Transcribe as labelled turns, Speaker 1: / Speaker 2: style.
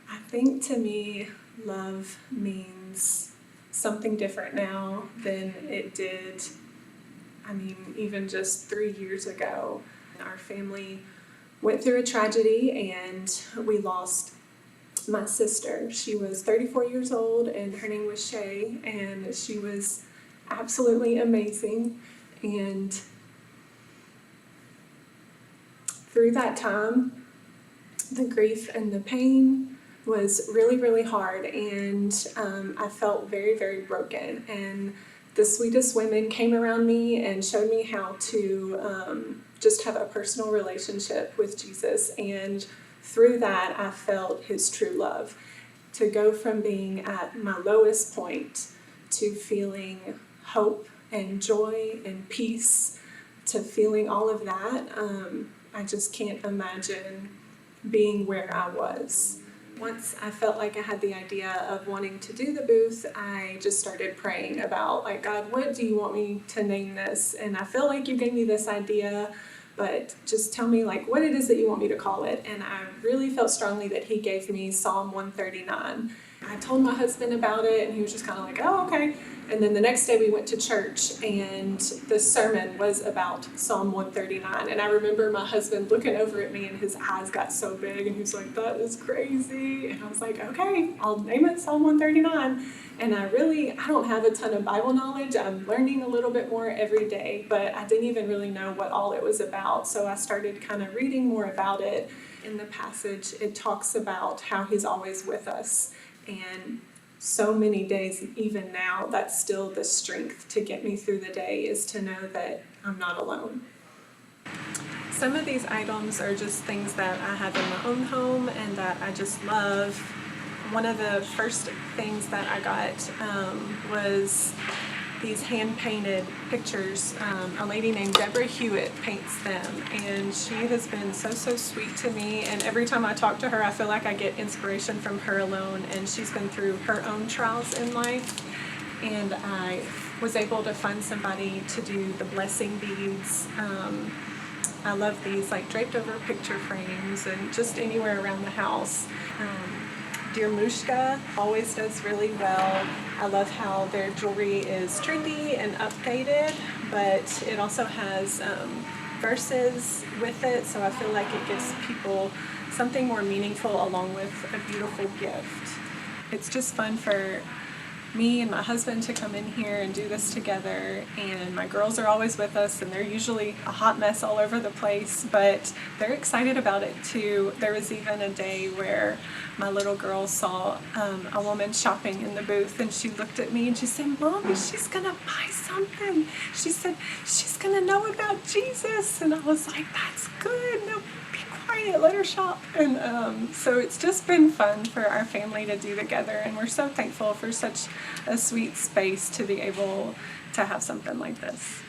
Speaker 1: I think to me, love means something different now than it did, even just 3 years ago. Our family went through a tragedy and we lost my sister. She was 34 years old and her name was Shay, and she was absolutely amazing. And through that time, the grief and the pain was really, really hard, and I felt very, very broken. And the sweetest women came around me and showed me how to just have a personal relationship with Jesus, and through that I felt his true love. To go from being at my lowest point to feeling hope and joy and peace, to feeling all of that, I just can't imagine being where I was. Once I felt like I had the idea of wanting to do the booth, I just started praying about, like, God, what do you want me to name this? And I feel like you gave me this idea, but just tell me, like, what it is that you want me to call it. And I really felt strongly that he gave me Psalm 139. I told my husband about it, and he was just kind of like, oh, okay. And then the next day we went to church, and the sermon was about Psalm 139. And I remember my husband looking over at me, and his eyes got so big, and he was like, that is crazy. And I was like, okay, I'll name it Psalm 139. And I don't have a ton of Bible knowledge. I'm learning a little bit more every day, but I didn't even really know what all it was about. So I started kind of reading more about it. In the passage, it talks about how he's always with us. And so many days, even now, that's still the strength to get me through the day, is to know that I'm not alone. Some of these items are just things that I have in my own home and that I just love. One of the first things that I got was these hand-painted pictures. A lady named Deborah Hewitt paints them, and she has been so sweet to me, and every time I talk to her I feel like I get inspiration from her alone, and she's been through her own trials in life, and I was able to find somebody to do the blessing beads. I love these, like, draped over picture frames and just anywhere around the house. Dear Mushka always does really well. I love how their jewelry is trendy and updated, but it also has verses with it, so I feel like it gives people something more meaningful along with a beautiful gift. It's just fun for me and my husband to come in here and do this together, and my girls are always with us, and they're usually a hot mess all over the place, but they're excited about it too. There was even a day where my little girl saw a woman shopping in the booth, and she looked at me and she said, Mommy, she's gonna buy something. She said she's gonna know about Jesus, and I was like, that's good. No, be quiet, let her shop. And so it's just been fun for our family to do together, and we're so thankful for such a sweet space to be able to have something like this.